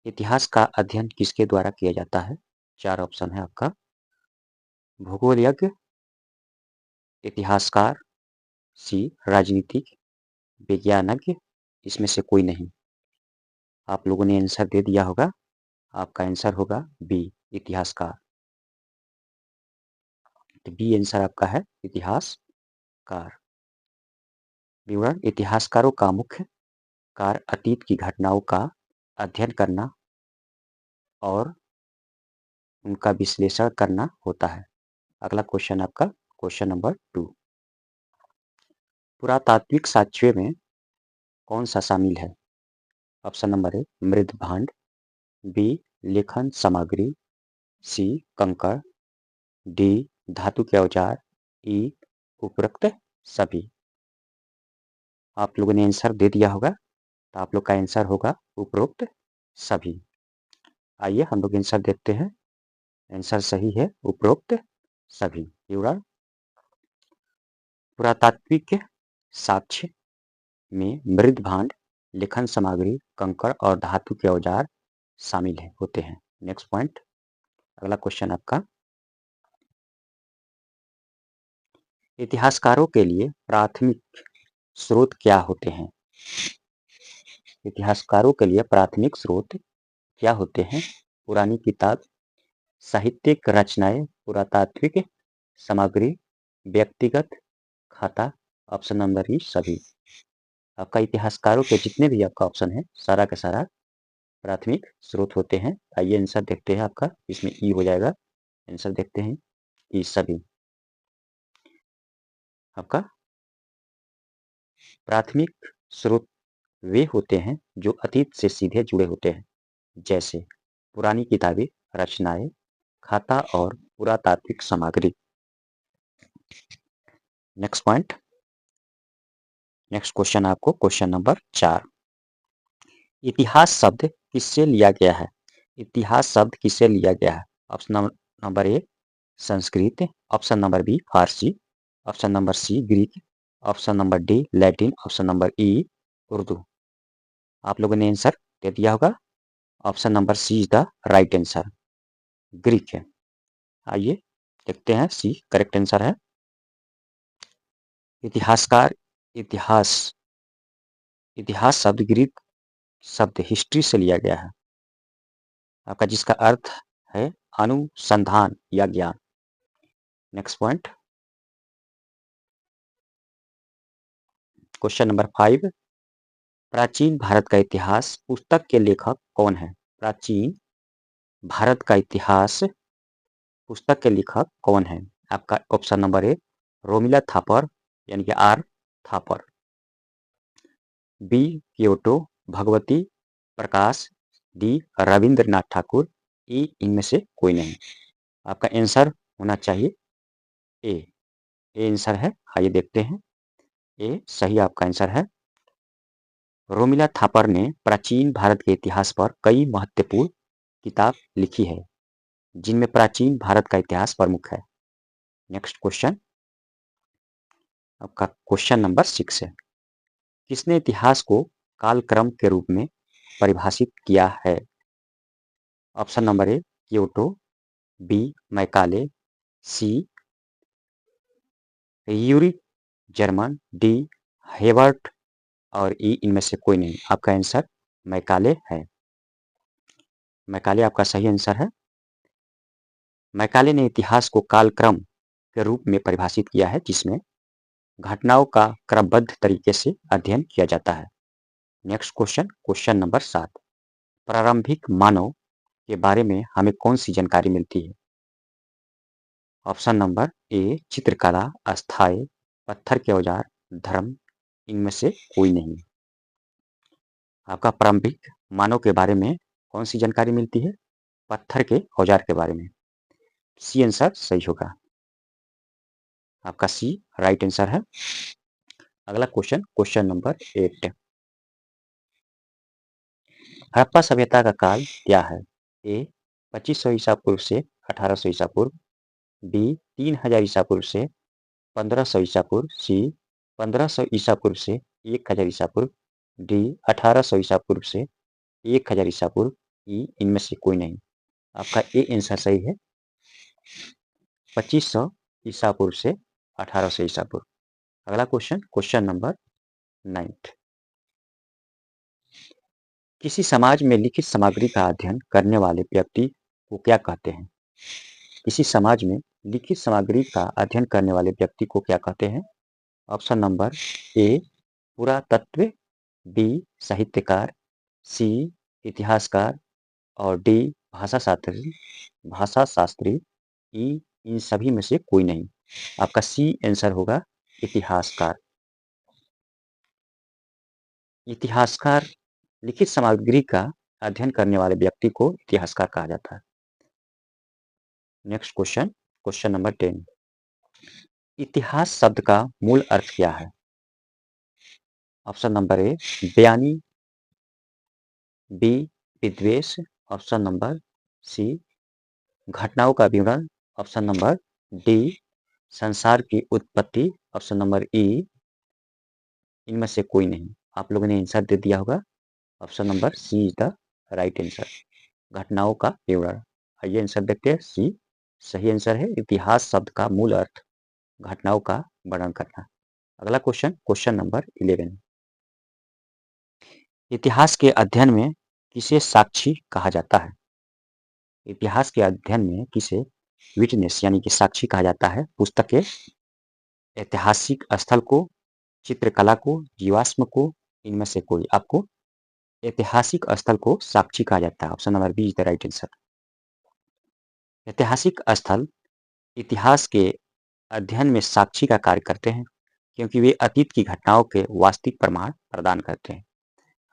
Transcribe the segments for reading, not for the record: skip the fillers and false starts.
इतिहास का अध्ययन किसके द्वारा किया जाता है? 4 ऑप्शन है आपका। भूगोलज्ञ, इतिहासकार, सी राजनीतिक, विज्ञानज्ञ, इसमें से कोई नहीं। आप लोगों ने आंसर दे दिया होगा। आपका आंसर होगा बी, इतिहासकार। तो बी आंसर आपका है इतिहासकार। विवरण: इतिहासकारों का मुख्य कार्य अतीत की घटनाओं का अध्ययन करना और उनका विश्लेषण करना होता है। अगला क्वेश्चन आपका क्वेश्चन नंबर 2। पुरातात्विक साक्ष्य में कौन सा शामिल है? ऑप्शन नंबर ए मृद भांड, बी लेखन सामग्री, सी कंकड़, डी धातु के औजार, ई उपरोक्त सभी। आप लोगों ने आंसर दे दिया होगा, तो आप लोग का आंसर होगा उपरोक्त सभी। आइए हम लोग आंसर देखते हैं। आंसर सही है उपरोक्त सभी। विवरण: पुरातात्विक साक्ष्य में मृद भांड, लेखन सामग्री, कंकड़ और धातु के औजार शामिल होते हैं। नेक्स्ट पॉइंट, अगला क्वेश्चन आपका। इतिहासकारों के लिए प्राथमिक स्रोत क्या होते हैं? इतिहासकारों के लिए प्राथमिक स्रोत क्या होते हैं? पुरानी किताब, साहित्यिक रचनाएं, पुरातात्विक सामग्री, व्यक्तिगत खाता। ऑप्शन नंबर ई सभी। आपका इतिहासकारों के जितने भी आपका ऑप्शन है सारा का सारा प्राथमिक स्रोत होते हैं। आइए आंसर देखते हैं आपका, इसमें ई हो जाएगा। आंसर देखते हैं, ई सभी। आपका प्राथमिक स्रोत वे होते हैं जो अतीत से सीधे जुड़े होते हैं, जैसे पुरानी किताबें, रचनाएं, खाता और पुरातात्विक सामग्री। नेक्स्ट पॉइंट, नेक्स्ट क्वेश्चन आपको क्वेश्चन नंबर 4। इतिहास शब्द किससे लिया गया है? इतिहास शब्द किससे लिया गया है? Option number A Sanskrit, option number B Farsi, option number C Greek, option number D Latin, option number E Urdu. आप लोगों ने आंसर दे दिया होगा। Option number C is the right answer, Greek है। आइए देखते हैं, सी करेक्ट आंसर है। इतिहासकार, इतिहास, इतिहास शब्द ग्रीक शब्द हिस्ट्री से लिया गया है आपका, जिसका अर्थ है अनुसंधान या ज्ञान। Next point, question number 5। प्राचीन भारत का इतिहास पुस्तक के लेखक कौन है? प्राचीन भारत का इतिहास पुस्तक के लेखक कौन है? आपका option number A Romila Thapar यानी कि आर थापर, बी क्योटो भगवती प्रकाश, डी रविंद्रनाथ ठाकुर, ई इनमें से कोई नहीं। आपका आंसर होना चाहिए ए आंसर है। आइए देखते हैं, ए सही आपका आंसर है। रोमिला थापर ने प्राचीन भारत के इतिहास पर कई महत्वपूर्ण किताब लिखी है, जिनमें प्राचीन भारत का इतिहास प्रमुख है। नेक्स्ट क्वेश्चन, आपका क्वेश्चन नंबर 6 है। किसने इतिहास को कालक्रम के रूप में परिभाषित किया है? Option number A Kyoto, B Macaulay, C Yuri German, D Hewart और ई इनमें से कोई नहीं। आपका आंसर मैकाले है। मैकाले आपका सही आंसर है। मैकाले ने इतिहास को कालक्रम के रूप में परिभाषित किया है, जिसमें घटनाओं का क्रमबद्ध तरीके से अध्ययन किया जाता है। Next question, question number 7। प्रारंभिक मानव के बारे में हमें कौन सी जानकारी मिलती है? ऑप्शन नंबर ए चित्रकला, अस्थाई, पत्थर के औजार, धर्म, इनमें से कोई नहीं। आपका प्रारंभिक मानव के बारे में कौन सी जानकारी मिलती है? पत्थर के औजार के बारे में। सी आंसर सही होगा। आपका सी राइट आंसर है। अगला क्वेश्चन, क्वेश्चन नंबर 8। हड़प्पा सभ्यता का काल क्या है? ए 2500 ईसा पूर्व से 1800 ईसा पूर्व, बी 3000 ईसा पूर्व से 1500 ईसा पूर्व, सी 1500 ईसा पूर्व से 1000 ईसा पूर्व, डी 1800 ईसा पूर्व से 1000 ईसा पूर्व, ई, इनमें से कोई नहीं। आपका ए आंसर सही है। 2500 ईसा पूर्व से 1800 ईसा पूर्व। अगला क्वेश्चन, क्वेश्चन नंबर 9। किसी समाज में लिखित सामग्री का अध्ययन करने वाले व्यक्ति को क्या कहते हैं? किसी समाज में लिखित सामग्री का अध्ययन करने वाले व्यक्ति को क्या कहते हैं? ऑप्शन नंबर ए पुरातत्व, बी साहित्यकार, सी इतिहासकार और डी भाषा शास्त्री। ई, इन सभी में से कोई नहीं। आपका सी आंसर होगा इतिहासकार। इतिहासकार, लिखित सामग्री का अध्ययन करने वाले व्यक्ति को इतिहासकार कहा जाता है। Next question, question number 10। इतिहास शब्द का मूल अर्थ क्या है? ऑप्शन नंबर ए बयानी, बी विद्वेष, ऑप्शन नंबर सी घटनाओं का विवरण, ऑप्शन नंबर डी संसार की उत्पत्ति, ऑप्शन नंबर ई इनमें से कोई नहीं। आप लोगों ने आंसर दे दिया होगा। Option number C is the right answer, घटनाओं का विवरण। आइए आंसर देखते हैं। सी सही आंसर है। इतिहास शब्द का मूल अर्थ घटनाओं का वर्णन करना। अगला क्वेश्चन, क्वेश्चन नंबर 11। इतिहास के अध्ययन में किसे साक्षी कहा जाता है? इतिहास के अध्ययन में किसे विटनेस यानी कि साक्षी कहा जाता है? पुस्तक के ऐतिहासिक स्थल को, चित्रकला को, जीवाश्म को, इनमें से कोई। आपको ऐतिहासिक स्थल को साक्षी कहा जाता है। Option number B is the right answer. ऐतिहासिक स्थल इतिहास के अध्ययन में साक्षी का कार्य करते हैं क्योंकि वे अतीत की घटनाओं के वास्तविक प्रमाण प्रदान करते हैं।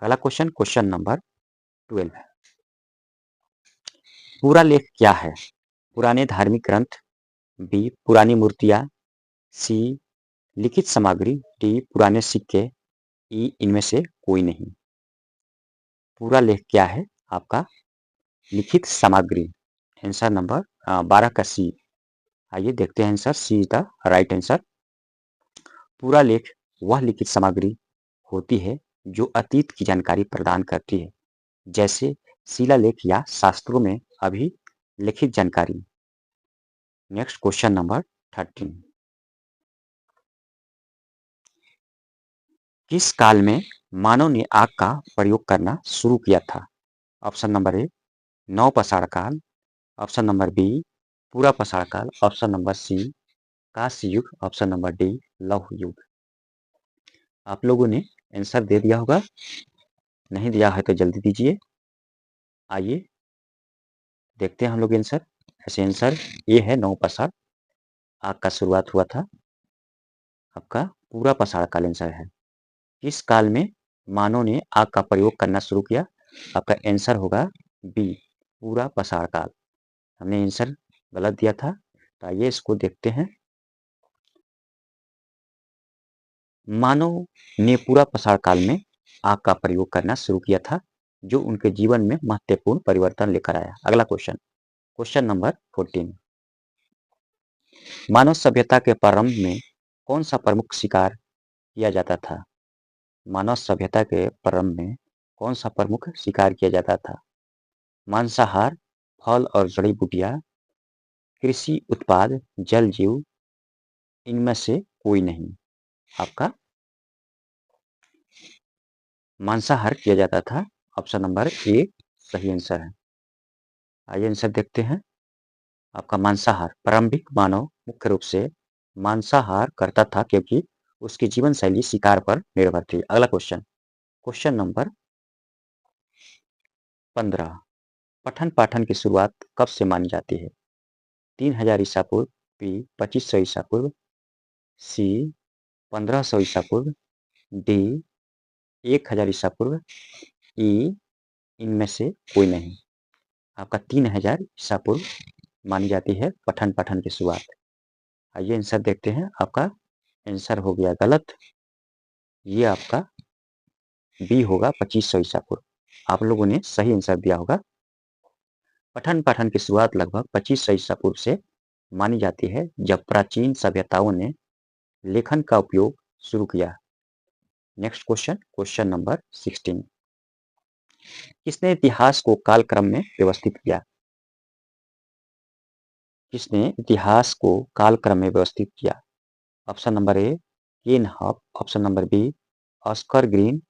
अगला क्वेश्चन, क्वेश्चन नंबर 12 है। पूरा लेख क्या है? पुराने धार्मिक ग्रंथ, बी पुरानी मूर्तियां, सी लिखित सामग्री, डी पुराने सिक्के, ई इनमें से कोई नहीं। पूरा लेख क्या है? आपका लिखित सामग्री। आंसर नंबर 12 का सी। आइए देखते हैं answer. C is the right answer. पूरा लेख वह लिखित सामग्री होती है जो अतीत की जानकारी प्रदान करती है, जैसे शिलालेख या शास्त्रों में अभी लिखित जानकारी। Next question number 13। किस काल में मानव ने आग का प्रयोग करना शुरू किया था? ऑप्शन नंबर ए नवपाषाण काल, ऑप्शन नंबर बी पूरा पाषाण काल, ऑप्शन नंबर सी कांस्य युग, ऑप्शन नंबर डी लौह युग। आप लोगों ने आंसर दे दिया होगा। नहीं दिया है तो जल्दी दीजिए। आइए देखते हैं हम लोग आंसर। ऐसे आंसर ये है नवपाषाण आग का शुरुआत हुआ था। आपका पूरा पाषाण काल आंसर है। किस काल में मानव ने आग का प्रयोग करना शुरू किया? आपका आंसर होगा बी पूरा पाषाण काल। हमने आंसर गलत दिया था, तो आइए इसको देखते हैं। मानव ने पूरा पाषाण काल में आग का प्रयोग करना शुरू किया था, जो उनके जीवन में महत्वपूर्ण परिवर्तन लेकर आया। अगला क्वेश्चन, क्वेश्चन नंबर 14। मानव सभ्यता के प्रारंभ में कौन सा प्रमुख शिकार किया जाता था? मानव सभ्यता के प्रारंभ में कौन सा प्रमुख शिकार किया जाता था? मांसाहार, फल और जड़ी बूटियां, कृषि उत्पाद, जल जीव, इनमें से कोई नहीं। आपका मांसाहार किया जाता था। ऑप्शन नंबर ए सही आंसर है। आइए आंसर देखते हैं। आपका मांसाहार, प्रारंभिक मानव मुख्य रूप से मांसाहार करता था क्योंकि उसकी जीवन शैली शिकार पर निर्भर थी। अगला क्वेश्चन, क्वेश्चन नंबर 15। पठन पाठन की शुरुआत कब से मानी जाती है? 3000 ईसा पूर्व, बी 2500 ईसा पूर्व, सी 1500 ईसा पूर्व, डी 1000 ईसा पूर्व, ई इनमें से कोई नहीं। आपका 3000 ईसा पूर्व मानी जाती है पठन पाठन की शुरुआत। आइए आंसर देखते हैं। आपका आंसर हो गया गलत। ये आपका बी होगा 2500 ईसा पूर्व। आप लोगों ने सही आंसर दिया होगा। पठन पाठन की शुरुआत लगभग 2500 ईसा पूर्व से मानी जाती है, जब प्राचीन सभ्यताओं ने लेखन का उपयोग शुरू किया। Next question, question number 16। किसने इतिहास को कालक्रम में व्यवस्थित किया? किसने इतिहास को कालक्रम में व्यवस्थित किया? Option number A Ken Huff, option number B Oscar Green,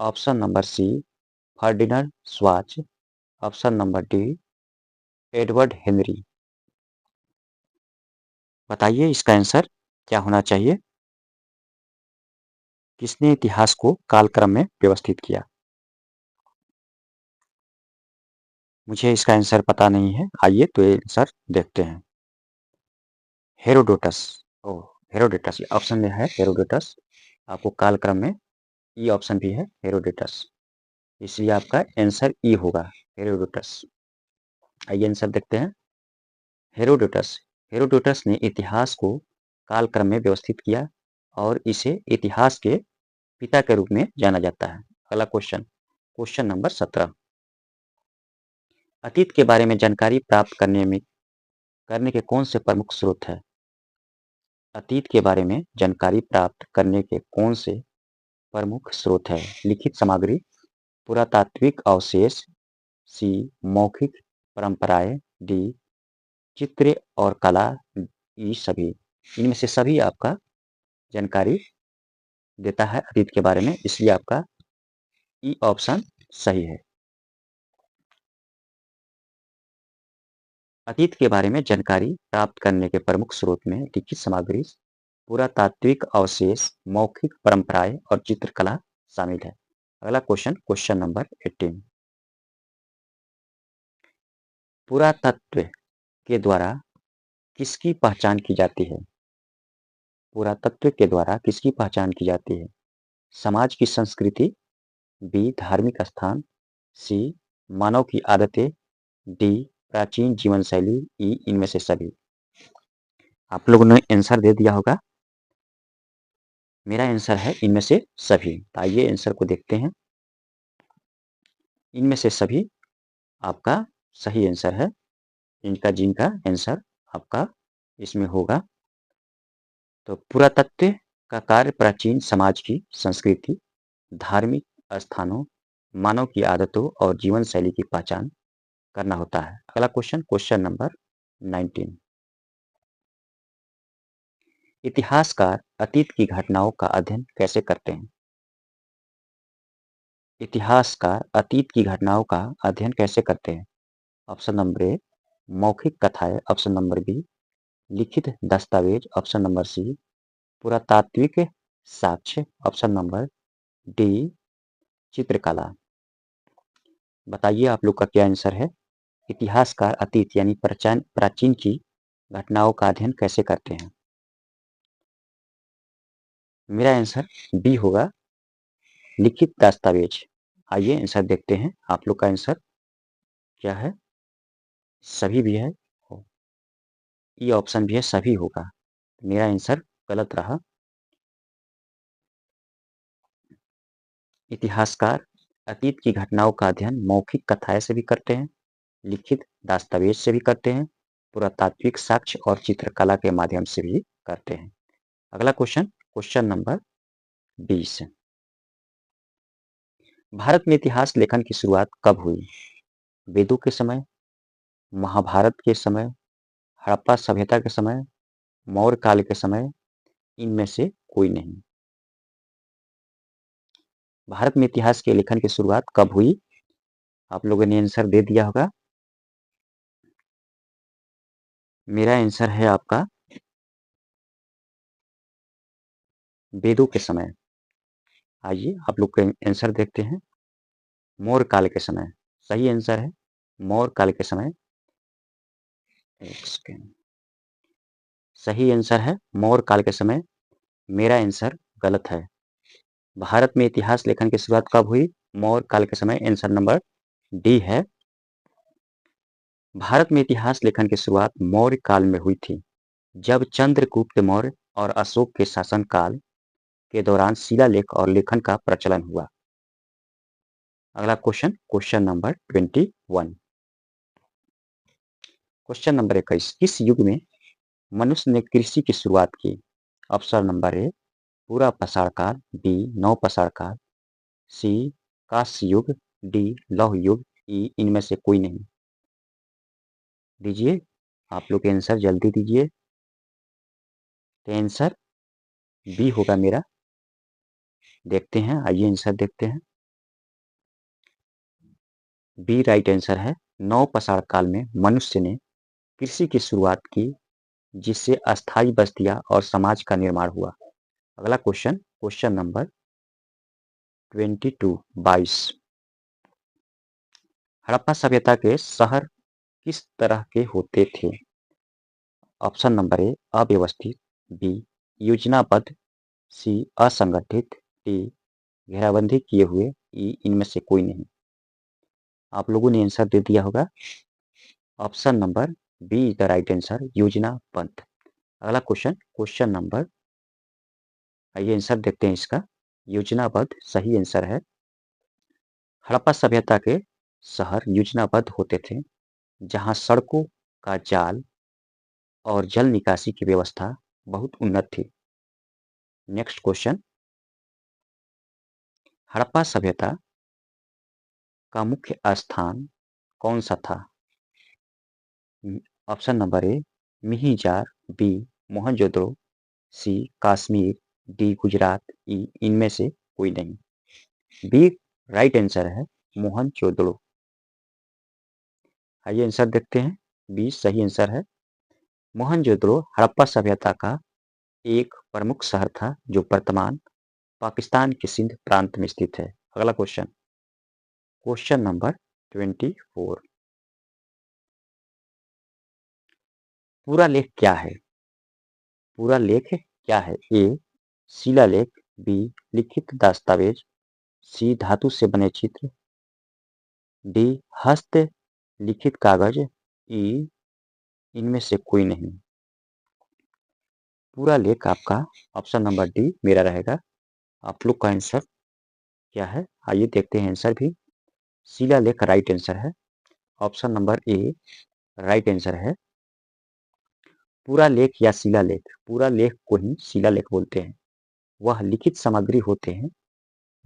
option number C Ferdinand Swach, option number D Edward Henry. बताइए इसका आंसर क्या होना चाहिए? किसने इतिहास को कालक्रम में व्यवस्थित किया? मुझे इसका आंसर पता नहीं है। आइए तो ये आंसर देखते हैं। हेरोडोटस। ओ, हेरोडोटस ऑप्शन में है हेरोडोटस। आपको कालक्रम में ई ऑप्शन भी है हेरोडोटस, इसलिए आपका आंसर ई होगा, हेरोडोटस। आइए आंसर देखते हैं। हेरोडोटस। हेरोडोटस ने इतिहास को कालक्रम में व्यवस्थित किया और इसे इतिहास के पिता के रूप में जाना जाता है। अगला क्वेश्चन, क्वेश्चन नंबर 17। अतीत के बारे में जानकारी प्राप्त करने के कौन से प्रमुख स्रोत है? अतीत के बारे में जानकारी प्राप्त करने के कौन से प्रमुख स्रोत है? लिखित सामग्री, पुरातात्विक अवशेष, सी मौखिक परंपराएं, डी चित्र और कला, ये सभी। इनमें से सभी आपका जानकारी देता है अतीत के बारे में, इसलिए आपका ई ऑप्शन सही है। अतीत के बारे में जानकारी प्राप्त करने के प्रमुख स्रोत में लिखित सामग्री, पुरातात्विक अवशेष, मौखिक परंपराएं और चित्रकला शामिल है। अगला क्वेश्चन, क्वेश्चन नंबर 18। पुरातत्व के द्वारा किसकी पहचान की जाती है? पुरातत्व के द्वारा किसकी पहचान की जाती है? समाज की संस्कृति, बी धार्मिक स्थान, सी मानव की आदतें, डी प्राचीन जीवन शैली, ई इनमें से सभी। आप लोगों ने आंसर दे दिया होगा। मेरा आंसर है इनमें से सभी। आइए आंसर को देखते हैं। इनमें से सभी आपका सही आंसर है। इनका जिनका आंसर आपका इसमें होगा। तो पुरातत्व का कार्य प्राचीन समाज की संस्कृति, धार्मिक स्थानों, मानव की आदतों और जीवन शैली की पहचान करना होता है। अगला क्वेश्चन, क्वेश्चन नंबर 19। इतिहासकार अतीत की घटनाओं का अध्ययन कैसे करते हैं? इतिहासकार अतीत की घटनाओं का अध्ययन कैसे करते हैं? ऑप्शन नंबर ए मौखिक कथाएं, ऑप्शन नंबर बी लिखित दस्तावेज, ऑप्शन नंबर सी पुरातात्विक साक्ष्य, ऑप्शन नंबर डी चित्रकला। बताइए आप लोग का क्या आंसर है? इतिहासकार अतीत यानी प्राचीन की घटनाओं का अध्ययन कैसे करते हैं? मेरा आंसर बी होगा, लिखित दस्तावेज। आइए आंसर देखते हैं आप लोग का आंसर क्या है। सभी भी है, ये ऑप्शन भी है, सभी होगा। मेरा आंसर गलत रहा। इतिहासकार अतीत की घटनाओं का अध्ययन मौखिक कथाएं से भी करते हैं, लिखित दस्तावेज से भी करते हैं, पुरातात्विक साक्ष्य और चित्रकला के माध्यम से भी करते हैं। अगला क्वेश्चन, क्वेश्चन नंबर 20। भारत में इतिहास लेखन की शुरुआत कब हुई? वेदों के समय, महाभारत के समय, हड़प्पा सभ्यता के समय, मौर्य काल के समय, इनमें से कोई नहीं। भारत में इतिहास के लेखन की शुरुआत कब हुई? आप लोगों ने आंसर दे दिया होगा। मेरा आंसर है आपका वेदों के समय। आइए आप लोग का आंसर देखते हैं। मौर्य काल के समय सही आंसर है, मौर्य काल के समय। एक सेकेंड, सही आंसर है मौर्य काल के समय। मेरा आंसर गलत है। भारत में इतिहास लेखन की शुरुआत कब हुई? मौर्य काल के समय। आंसर नंबर डी है। भारत में इतिहास लेखन की शुरुआत मौर्य काल में हुई थी, जब चंद्रगुप्त मौर्य और अशोक के शासनकाल के दौरान शिलालेख और लेखन का प्रचलन हुआ। अगला question, question number 21। Question number 21। किस युग में मनुष्य ने कृषि की शुरुआत की? ऑप्शन नंबर ए पूरा पाषाण काल, बी नव पाषाण काल, सी कांस्य युग, डी लौह युग, ई इनमें से कोई नहीं। दीजिए, आप लोग आंसर जल्दी दीजिए। तो आंसर बी होगा मेरा। देखते हैं, आइए आंसर देखते हैं। बी राइट आंसर है। नवपाषाण काल में मनुष्य ने कृषि की शुरुआत की, जिससे अस्थायी बस्तियां और समाज का निर्माण हुआ। अगला क्वेश्चन, क्वेश्चन नंबर 22। हड़प्पा सभ्यता के शहर किस तरह के होते थे? ऑप्शन नंबर ए अव्यवस्थित, बी योजनाबद्ध, सी असंगठित, डी घेराबंदी किए हुए, ई इनमें से कोई नहीं। आप लोगों ने आंसर दे दिया होगा। Option number B is the right answer, योजनाबद्ध। अगला क्वेश्चन, क्वेश्चन नंबर, आइए आंसर देखते हैं इसका। योजनाबद्ध सही आंसर है। हड़प्पा सभ्यता के शहर योजनाबद्ध होते थे, जहां सड़कों का जाल और जल निकासी की व्यवस्था बहुत उन्नत थी। नेक्स्ट क्वेश्चन, हड़प्पा सभ्यता का मुख्य स्थान कौन सा था? Option number A Mihijar, B Mohenjodaro, C Kashmir, D Gujarat, E इनमें से कोई नहीं। बी राइट आंसर है, मोहनजोदड़ो। आइए आंसर देखते हैं। बी सही आंसर है। मोहनजोदड़ो हड़प्पा सभ्यता का एक प्रमुख शहर था, जो वर्तमान पाकिस्तान के सिंध प्रांत में स्थित है। अगला क्वेश्चन, क्वेश्चन नंबर 24। पूरा लेख क्या है? पूरा लेख क्या है? ए शिलालेख, बी लिखित दस्तावेज, सी धातु से बने चित्र, डी हस्त लिखित कागज, ई इनमें से कोई नहीं। पूरा लेख आपका ऑप्शन नंबर डी मेरा रहेगा। आप लोग का आंसर क्या है? आइए देखते हैं आंसर भी। शिलालेख राइट आंसर है। ऑप्शन नंबर ए राइट आंसर है। पूरा लेख या शिलालेख, पूरा लेख को ही शिलालेख बोलते हैं। वह लिखित सामग्री होते हैं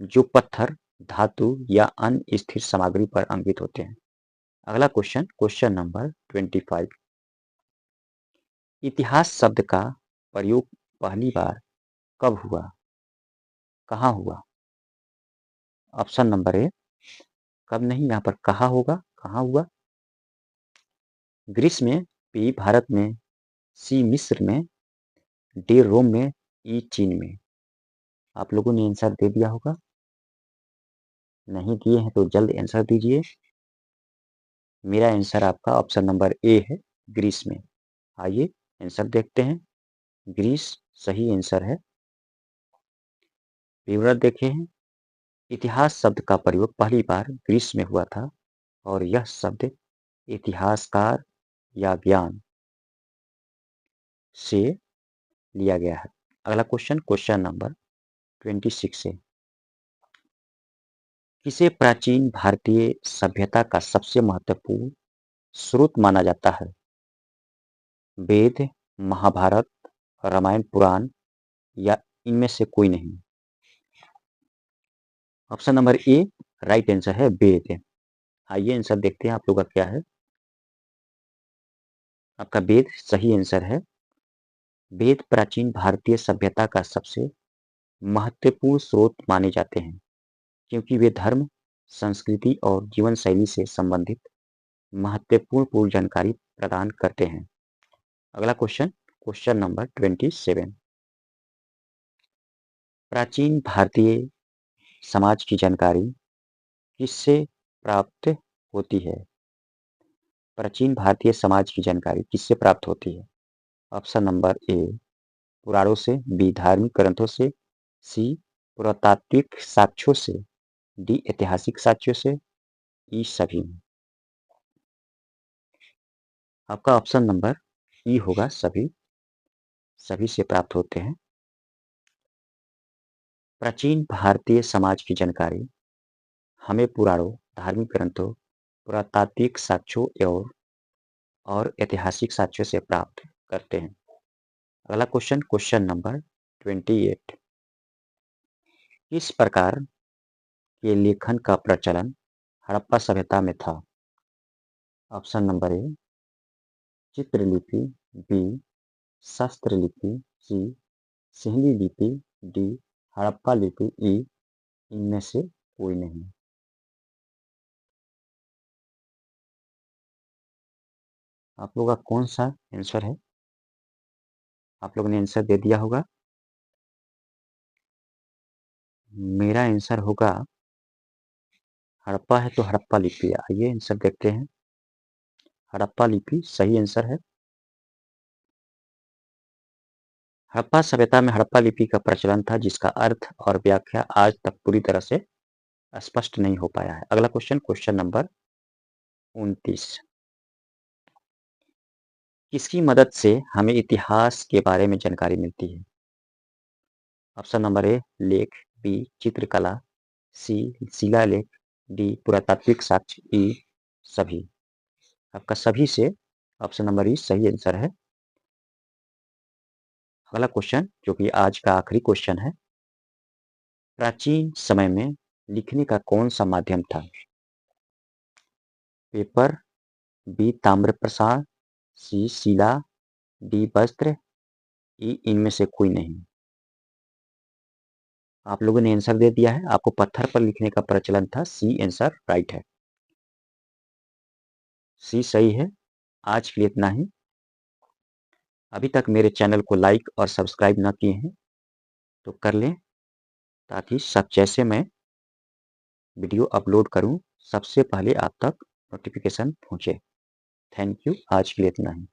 जो पत्थर, धातु या अन्य स्थिर सामग्री पर अंकित होते हैं। अगला क्वेश्चन, क्वेश्चन नंबर 25। इतिहास शब्द का प्रयोग पहली बार कब हुआ? कहाँ हुआ? ऑप्शन नंबर ए कब नहीं, यहाँ पर कहाँ होगा, कहाँ हुआ? ग्रीस में, बी भारत में, सी मिस्र में, डी रोम में, ई चीन में। आप लोगों ने आंसर दे दिया होगा। नहीं दिए हैं तो जल्द आंसर दीजिए। मेरा आंसर आपका ऑप्शन नंबर ए है, ग्रीस में। आइए आंसर देखते हैं। ग्रीस सही आंसर है। विवरण देखे हैं। इतिहास शब्द का प्रयोग पहली बार ग्रीस में हुआ था, और यह शब्द इतिहासकार या ज्ञान से लिया गया है। अगला क्वेश्चन, क्वेश्चन नंबर 26 है। किसे प्राचीन भारतीय सभ्यता का सबसे महत्वपूर्ण स्रोत माना जाता है? वेद, महाभारत, रामायण पुराण, या इनमें से कोई नहीं। ऑप्शन नंबर ए राइट आंसर है, वेद। आइए आंसर देखते हैं आप लोग का क्या है। आपका वेद सही आंसर है। वेद प्राचीन भारतीय सभ्यता का सबसे महत्वपूर्ण स्रोत माने जाते हैं, क्योंकि वे धर्म, संस्कृति और जीवन शैली से संबंधित महत्वपूर्ण जानकारी प्रदान करते हैं। अगला क्वेश्चन, क्वेश्चन नंबर 27। प्राचीन भारतीय समाज की जानकारी किससे प्राप्त होती है? प्राचीन भारतीय समाज की जानकारी किससे प्राप्त होती है? ऑप्शन नंबर ए पुराणों से, बी धार्मिक ग्रंथों से, सी पुरातात्विक साक्ष्यों से, डी ऐतिहासिक साक्ष्यों से, ई सभी। आपका ऑप्शन नंबर ई होगा, सभी। सभी से प्राप्त होते हैं। प्राचीन भारतीय समाज की जानकारी हमें पुराणों, धार्मिक ग्रंथों, पुरातात्विक साक्ष्यों और ऐतिहासिक साक्ष्यों से प्राप्त करते हैं। अगला क्वेश्चन, क्वेश्चन नंबर 28। किस प्रकार के लेखन का प्रचलन हड़प्पा सभ्यता में था? ऑप्शन नंबर ए चित्रलिपि, बी शस्त्रलिपि, सी सिंहली लिपि, डी हड़प्पा लिपि, ई इनमें से कोई नहीं। आप लोगों का कौन सा आंसर है? आप लोगों ने आंसर दे दिया होगा। मेरा आंसर होगा हड़प्पा है तो हड़प्पा लिपि। आइए आंसर देखते हैं। हड़प्पा लिपि सही आंसर है। हड़प्पा सभ्यता में हड़प्पा लिपि का प्रचलन था, जिसका अर्थ और व्याख्या आज तक पूरी तरह से स्पष्ट नहीं हो पाया है। अगला क्वेश्चन, क्वेश्चन नंबर 29। किसकी मदद से हमें इतिहास के बारे में जानकारी मिलती है? ऑप्शन नंबर ए लेख, बी चित्रकला, सी शिलालेख, डी पुरातात्विक साक्ष्य, ई सभी। आपका सभी से ऑप्शन नंबर ई सही आंसर है। अगला क्वेश्चन, जो कि आज का आखिरी क्वेश्चन है। प्राचीन समय में लिखने का कौन सा माध्यम था? पेपर, बी ताम्र प्रसार, सी शिला, डी वस्त्र, ई इनमें से कोई नहीं। आप लोगों ने आंसर दे दिया है। आपको पत्थर पर लिखने का प्रचलन था। सी आंसर राइट है। सी सही है। आज के लिए इतना ही। अभी तक मेरे चैनल को लाइक और सब्सक्राइब ना किए हैं तो कर लें, ताकि सब जैसे मैं वीडियो अपलोड करूं सबसे पहले आप तक नोटिफिकेशन पहुंचे। Thank you. आज के लिए इतना ही।